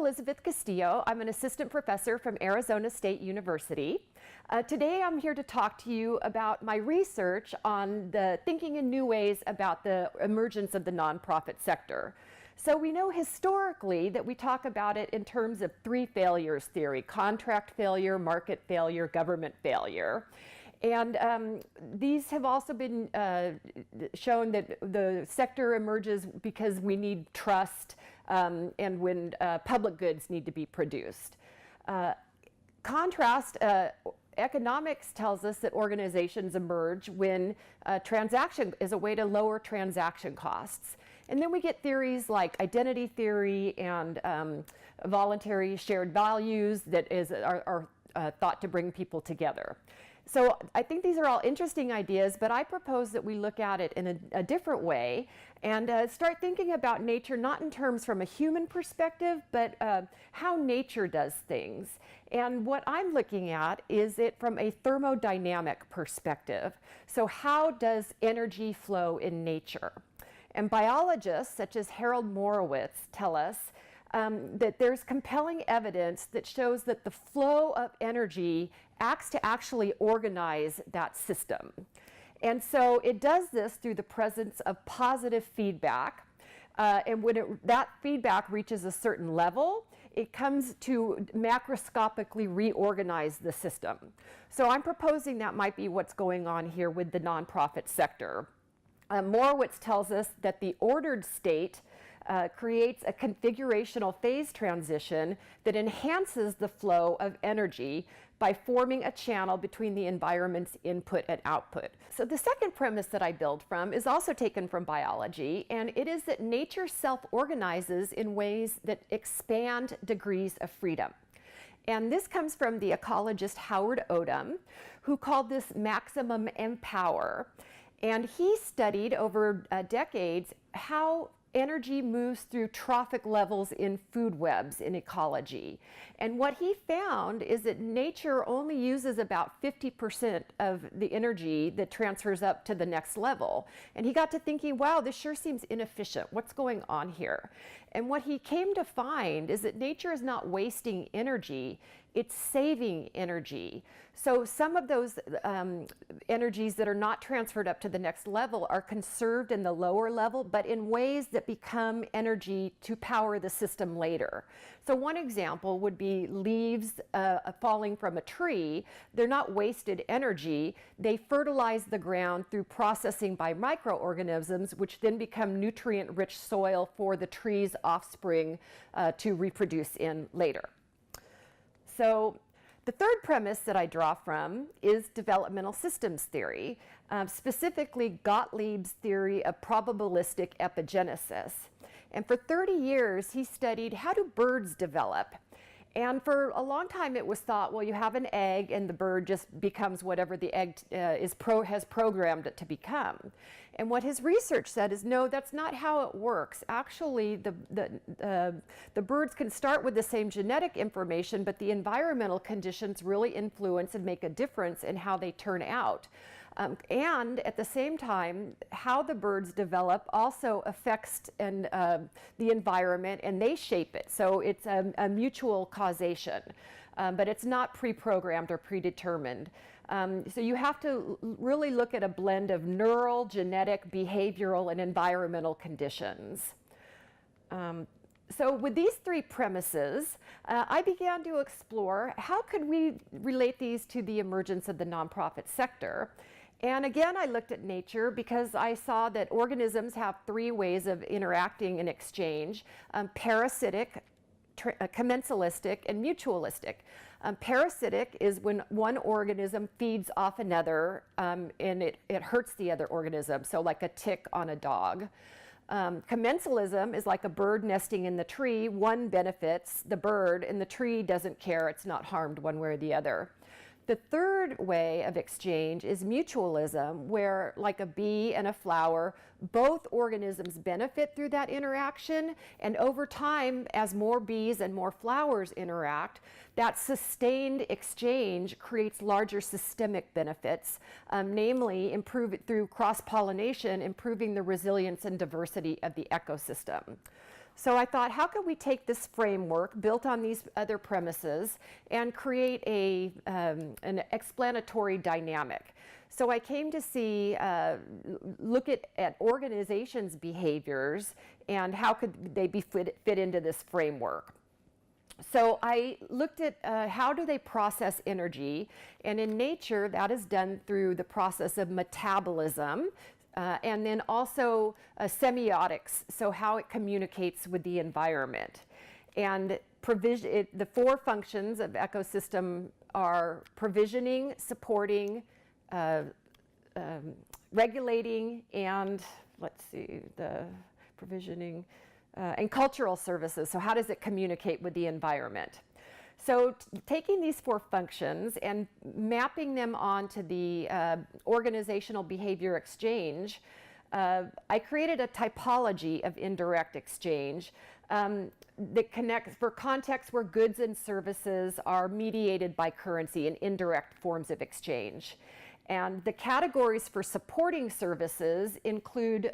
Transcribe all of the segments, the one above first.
Elizabeth Castillo. I'm an assistant professor from Arizona State University. Today I'm here to talk to you about my research on the thinking in new ways about the emergence of the nonprofit sector. So we know historically that we talk about it in terms of three failures theory: contract failure, market failure, government failure. And these have also been shown that the sector emerges because we need trust and when public goods need to be produced. Contrast, economics tells us that organizations emerge when transaction is a way to lower transaction costs. And then we get theories like identity theory and voluntary shared values that are thought to bring people together. So I think these are all interesting ideas, but I propose that we look at it in a different way and start thinking about nature not in terms from a human perspective, but how nature does things. And what I'm looking at is it from a thermodynamic perspective. So how does energy flow in nature? And biologists such as Harold Morowitz tell us that there's compelling evidence that shows that the flow of energy acts to actually organize that system. And so it does this through the presence of positive feedback. And when that feedback reaches a certain level, it comes to macroscopically reorganize the system. So I'm proposing that might be what's going on here with the nonprofit sector. Morowitz tells us that the ordered state creates a configurational phase transition that enhances the flow of energy by forming a channel between the environment's input and output. So the second premise that I build from is also taken from biology, and it is that nature self-organizes in ways that expand degrees of freedom. And this comes from the ecologist Howard Odum, who called this maximum empower. And he studied over decades how energy moves through trophic levels in food webs in ecology. And what he found is that nature only uses about 50% of the energy that transfers up to the next level. And he got to thinking, wow, this sure seems inefficient. What's going on here? And what he came to find is that nature is not wasting energy, it's saving energy. So some of those energies that are not transferred up to the next level are conserved in the lower level, but in ways that become energy to power the system later. So one example would be leaves falling from a tree. They're not wasted energy. They fertilize the ground through processing by microorganisms, which then become nutrient-rich soil for the tree's offspring to reproduce in later. So the third premise that I draw from is developmental systems theory, specifically Gottlieb's theory of probabilistic epigenesis. And for 30 years, he studied how do birds develop. And for a long time, it was thought, well, you have an egg, and the bird just becomes whatever the egg has programmed it to become. And what his research said is, no, that's not how it works. Actually, the birds can start with the same genetic information, but the environmental conditions really influence and make a difference in how they turn out. And at the same time, how the birds develop also affects the environment, and they shape it. So it's a mutual causation, but it's not pre-programmed or predetermined. So you have to really look at a blend of neural, genetic, behavioral, and environmental conditions. So with these three premises, I began to explore how could we relate these to the emergence of the nonprofit sector. And again, I looked at nature because I saw that organisms have three ways of interacting in exchange: parasitic, commensalistic, and mutualistic. Parasitic is when one organism feeds off another and it hurts the other organism, so like a tick on a dog. Commensalism is like a bird nesting in the tree. One benefits the bird and the tree doesn't care, it's not harmed one way or the other. The third way of exchange is mutualism, where, like a bee and a flower, both organisms benefit through that interaction, and over time, as more bees and more flowers interact, that sustained exchange creates larger systemic benefits, namely through cross-pollination, improving the resilience and diversity of the ecosystem. So I thought, how could we take this framework built on these other premises and create an explanatory dynamic? So I came to see, look at organizations' behaviors and how could they be fit into this framework. So I looked at how do they process energy, and in nature that is done through the process of metabolism, and then also semiotics, so how it communicates with the environment. And the 4 functions of ecosystem are provisioning, supporting, regulating, and the provisioning, and cultural services. So how does it communicate with the environment? So taking these 4 functions and mapping them onto the organizational behavior exchange, I created a typology of indirect exchange that connects for contexts where goods and services are mediated by currency and indirect forms of exchange. And the categories for supporting services include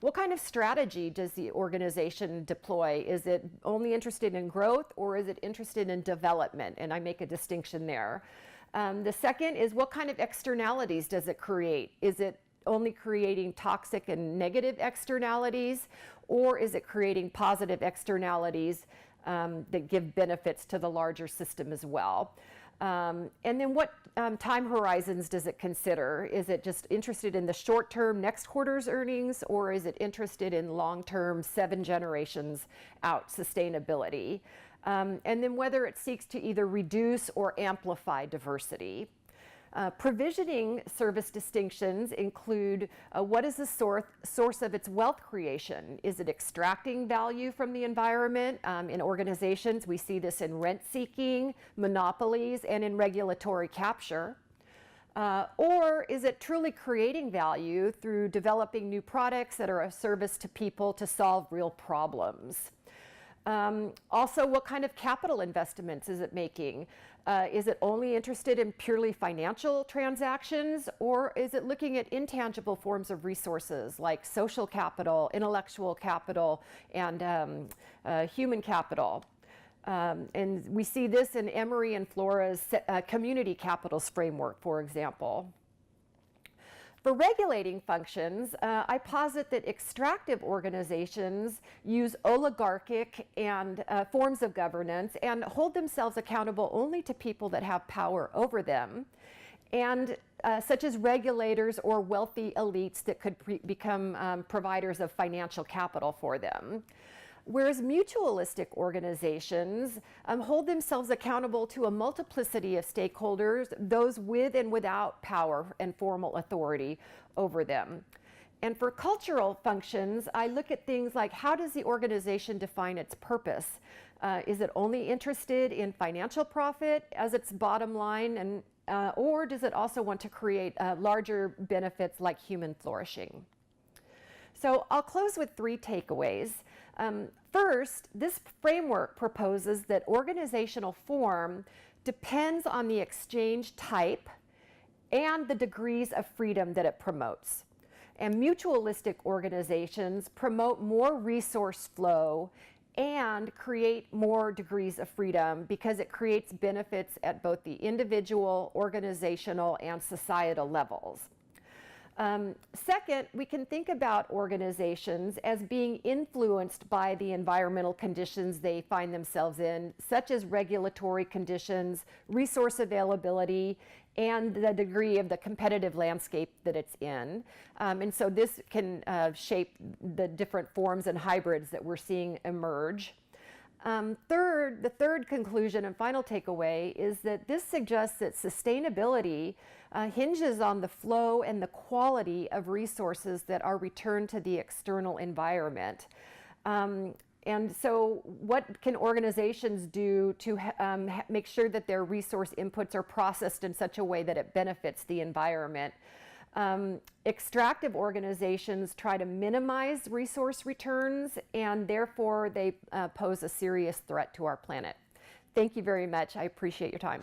what kind of strategy does the organization deploy? Is it only interested in growth, or is it interested in development? And I make a distinction there. The second is, what kind of externalities does it create? Is it only creating toxic and negative externalities, or is it creating positive externalities that give benefits to the larger system as well? And then what time horizons does it consider? Is it just interested in the short term, next quarter's earnings, or is it interested in long term, 7 generations out sustainability? And then whether it seeks to either reduce or amplify diversity. Provisioning service distinctions include what is the source of its wealth creation? Is it extracting value from the environment? In organizations, we see this in rent seeking, monopolies, and in regulatory capture. Or is it truly creating value through developing new products that are of service to people to solve real problems? Also, what kind of capital investments is it making? Is it only interested in purely financial transactions, or is it looking at intangible forms of resources like social capital, intellectual capital, and human capital? And we see this in Emery and Flora's community capitals framework, for example. For regulating functions, I posit that extractive organizations use oligarchic and forms of governance and hold themselves accountable only to people that have power over them, and such as regulators or wealthy elites that could become providers of financial capital for them. Whereas mutualistic organizations hold themselves accountable to a multiplicity of stakeholders, those with and without power and formal authority over them. And for cultural functions, I look at things like, how does the organization define its purpose? Is it only interested in financial profit as its bottom line, and or does it also want to create larger benefits like human flourishing? So I'll close with 3 takeaways. First, this framework proposes that organizational form depends on the exchange type and the degrees of freedom that it promotes. And mutualistic organizations promote more resource flow and create more degrees of freedom because it creates benefits at both the individual, organizational, and societal levels. Second, we can think about organizations as being influenced by the environmental conditions they find themselves in, such as regulatory conditions, resource availability, and the degree of the competitive landscape that it's in. And so this can shape the different forms and hybrids that we're seeing emerge. The third conclusion and final takeaway is that this suggests that sustainability hinges on the flow and the quality of resources that are returned to the external environment. And so what can organizations do to make sure that their resource inputs are processed in such a way that it benefits the environment? Extractive organizations try to minimize resource returns, and therefore they pose a serious threat to our planet. Thank you very much. I appreciate your time.